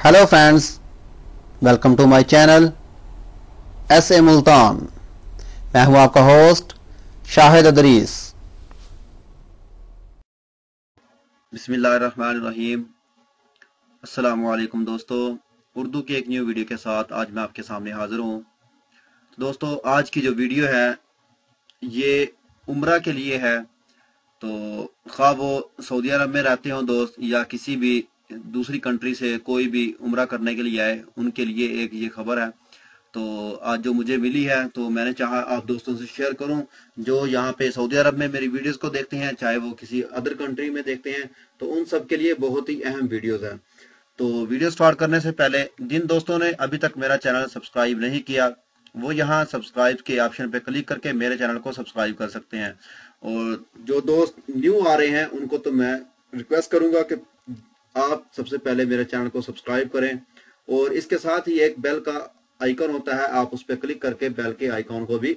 Hello friends, welcome to my channel S A. Multan. मैं हूं आपका होस्ट शाहिद अदरीस। बिस्मिल्लाहिर्रहमानिर्रहीम। अस्सलामु अलैकुम दोस्तों, उर्दू की एक न्यू वीडियो के साथ आज मैं आपके सामने हाजिर हूं। दोस्तों, आज की जो वीडियो है ये उम्रा के लिए है। तो खा वो सऊदी अरब में रहते हों दोस्त या किसी भी दूसरी कंट्री से कोई भी उम्रा करने के लिए आए, उनके लिए एक ये खबर है। तो आज जो मुझे मिली है तो मैंने चाहा आप दोस्तों से शेयर करूं जो यहाँ पे सऊदी अरब में मेरी वीडियोस को देखते हैं, चाहे वो किसी अदर कंट्री में देखते हैं, तो उन सब के लिए बहुत ही अहम वीडियोस हैं। तो वीडियो स्टार्ट करने से पहले जिन दोस्तों ने अभी तक मेरा चैनल सब्सक्राइब नहीं किया, वो यहाँ सब्सक्राइब के ऑप्शन पे क्लिक करके मेरे चैनल को सब्सक्राइब कर सकते हैं। और जो दोस्त न्यू आ रहे हैं उनको तो मैं रिक्वेस्ट करूंगा कि आप सबसे पहले मेरे चैनल को सब्सक्राइब करें और इसके साथ ही एक बेल का आइकन होता है, आप उस पर क्लिक करके बेल के आइकन को भी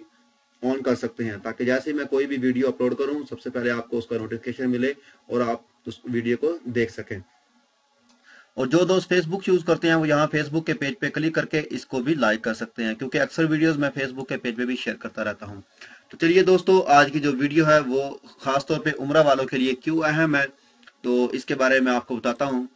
ऑन कर सकते हैं, ताकि जैसे ही मैं कोई भी वीडियो अपलोड करूं सबसे पहले आपको उसका नोटिफिकेशन मिले और आप उस वीडियो को देख सकें। और जो दोस्त फेसबुक यूज करते हैं वो यहाँ फेसबुक के पेज पे क्लिक करके इसको भी लाइक कर सकते हैं, क्योंकि अक्सर वीडियोस मैं फेसबुक के पेज पे भी शेयर करता रहता हूँ। तो चलिए दोस्तों, आज की जो वीडियो है वो खास तौर पे उम्रा वालों के लिए क्यों अहम है, तो इसके बारे में आपको बताता हूँ।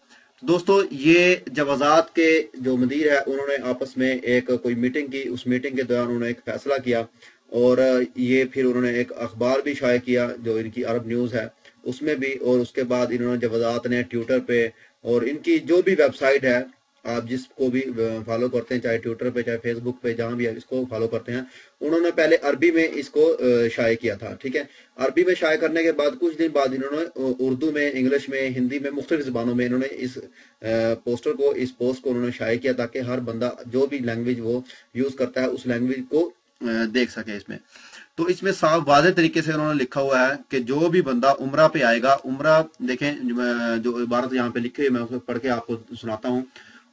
दोस्तों, ये जवाजात के जो मदीर है उन्होंने आपस में एक कोई मीटिंग की, उस मीटिंग के दौरान उन्होंने एक फैसला किया और ये फिर उन्होंने एक अखबार भी शाये किया जो इनकी अरब न्यूज़ है उसमें भी, और उसके बाद इन्होंने जवाजात ने ट्विटर पे और इनकी जो भी वेबसाइट है, आप जिसको भी फॉलो करते हैं, चाहे ट्विटर पे चाहे फेसबुक पे, जहां भी आप इसको फॉलो करते हैं, उन्होंने पहले अरबी में इसको शाये किया था। ठीक है, अरबी में शाये करने के बाद कुछ दिन बाद इन्होंने उर्दू में, इंग्लिश में, हिंदी में, मुख्तलिफ ज़बानों में इन्होंने इस पोस्टर को, इस पोस्ट को उन्होंने शाये किया, ताकि हर बंदा जो भी लैंग्वेज वो यूज करता है उस लैंग्वेज को देख सके इसमें। तो इसमें साफ वाज़ेह तरीके से उन्होंने लिखा हुआ है कि जो भी बंदा उम्रा पे आएगा, उम्रा देखें जो इबारत यहाँ पे लिखी है मैं उसको पढ़ के आपको सुनाता हूँ।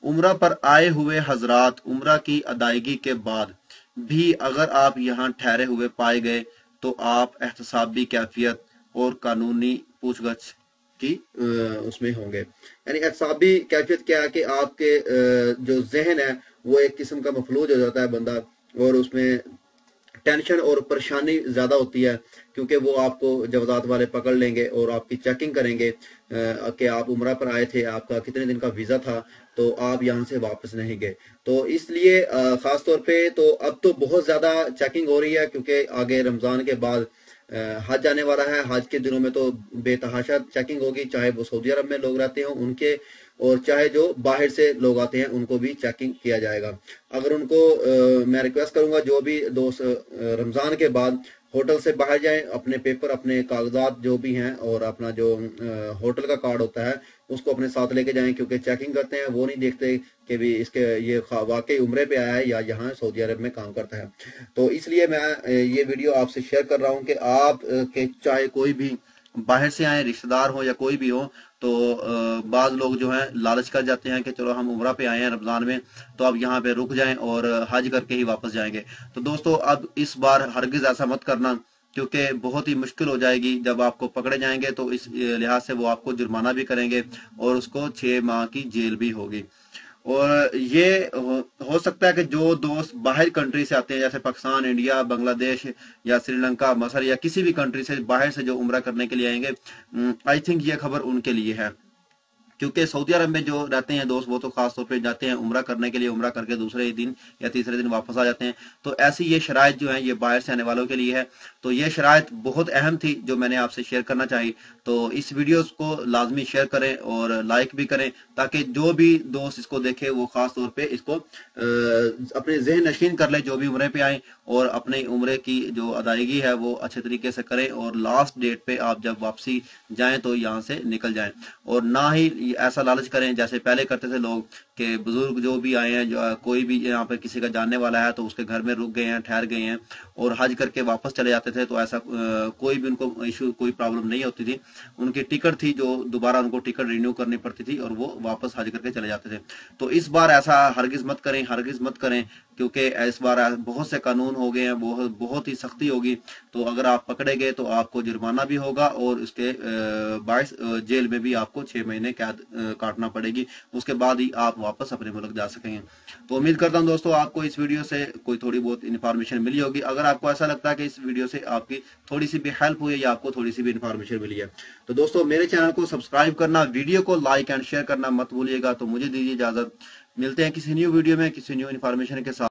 उम्रा पर आए हुए हजरात, उम्रा की अदायगी के बाद भी अगर आप यहाँ ठहरे हुए पाए गए तो आप एहतसाबी कैफियत और कानूनी पूछगछ की उसमें होंगे। यानी एहतसाबी कैफियत क्या है कि आपके जो जहन है वो एक किस्म का मफलूज हो जाता है बंदा, और उसमें टेंशन और परेशानी ज्यादा होती है, क्योंकि वो आपको जवाजात वाले पकड़ लेंगे और आपकी चेकिंग करेंगे कि आप उम्रा पर आए थे, आपका कितने दिन का वीजा था, तो आप यहाँ से वापस नहीं गए। तो इसलिए खास तौर पे तो अब तो बहुत ज्यादा चेकिंग हो रही है, क्योंकि आगे रमजान के बाद हज आने वाला है। हज के दिनों में तो बेतहाशा चेकिंग होगी, चाहे वो सऊदी अरब में लोग रहते हों उनके, और चाहे जो बाहर से लोग आते हैं उनको भी चेकिंग किया जाएगा। अगर उनको मैं रिक्वेस्ट करूंगा जो भी दोस्त रमजान के बाद होटल से बाहर जाएं, अपने पेपर, अपने कागजात जो भी हैं और अपना जो होटल का कार्ड होता है उसको अपने साथ लेके जाएं, क्योंकि चेकिंग करते हैं, वो नहीं देखते कि भी इसके ये वाकई उम्रे पे आया है या यहाँ सऊदी अरब में काम करता है। तो इसलिए मैं ये वीडियो आपसे शेयर कर रहा हूँ कि आप के चाहे कोई भी बाहर से आए, रिश्तेदार हो या कोई भी हो, तो बाज लोग जो हैं लालच कर जाते हैं कि चलो हम उम्रा पे आए हैं रमजान में, तो अब यहाँ पे रुक जाएं और हज करके ही वापस जाएंगे। तो दोस्तों, अब इस बार हरगिज ऐसा मत करना, क्योंकि बहुत ही मुश्किल हो जाएगी जब आपको पकड़े जाएंगे। तो इस लिहाज से वो आपको जुर्माना भी करेंगे और उसको 6 माह की जेल भी होगी। और ये हो सकता है कि जो दोस्त बाहर कंट्री से आते हैं, जैसे पाकिस्तान, इंडिया, बांग्लादेश या श्रीलंका, मसर या किसी भी कंट्री से बाहर से जो उम्रा करने के लिए आएंगे, आई थिंक ये खबर उनके लिए है, क्योंकि सऊदी अरब में जो रहते हैं दोस्त वो तो खास तौर पे जाते हैं उम्रा करने के लिए, उम्रा करके दूसरे ही दिन या तीसरे दिन वापस आ जाते हैं। तो ऐसी ये शराइत जो है ये बाहर से आने वालों के लिए है। तो ये शराइत बहुत अहम थी जो मैंने आपसे शेयर करना चाहिए। तो इस वीडियो को लाजमी शेयर करें और लाइक भी करें, ताकि जो भी दोस्त इसको देखे वो खास तौर पे इसको अपने जहन नशीन कर ले, जो भी उम्रे पे आए, और अपने उम्रे की जो अदायगी है वो अच्छे तरीके से करें, और लास्ट डेट पे आप जब वापसी जाएं तो यहाँ से निकल जाएं, और ना ही ऐसा लालच करें जैसे पहले करते थे लोग कि बुजुर्ग जो भी आए हैं, जो कोई भी यहाँ पे किसी का जानने वाला है तो उसके घर में रुक गए हैं, ठहर गए हैं और हज करके वापस चले जाते थे। तो ऐसा कोई भी उनको इशू, कोई प्रॉब्लम नहीं होती थी। उनकी टिकट थी जो दोबारा उनको टिकट रिन्यू करनी पड़ती थी और वो वापस हज करके चले जाते थे। तो इस बार ऐसा हरगिज मत करें, हरगिज मत करें। क्योंकि इस बार बहुत से कानून हो गए हैं, बहुत ही सख्ती होगी। तो अगर आप पकड़े गए तो आपको जुर्माना भी होगा और उसके बायस जेल में भी आपको 6 महीने कैद काटना पड़ेगी। उसके बाद ही आप वापस अपने मुल्क जा सकेंगे। तो उम्मीद करता हूं दोस्तों आपको इस वीडियो से कोई थोड़ी बहुत इन्फॉर्मेशन मिली होगी। अगर आपको ऐसा लगता है कि इस वीडियो से आपकी थोड़ी सी भी हेल्प हुई है या आपको थोड़ी सी भी इन्फॉर्मेशन मिली है, तो दोस्तों मेरे चैनल को सब्सक्राइब करना, वीडियो को लाइक एंड शेयर करना मत भूलिएगा। तो मुझे दीजिए इजाजत, मिलते हैं किसी न्यू वीडियो में किसी न्यू इन्फॉर्मेशन के साथ।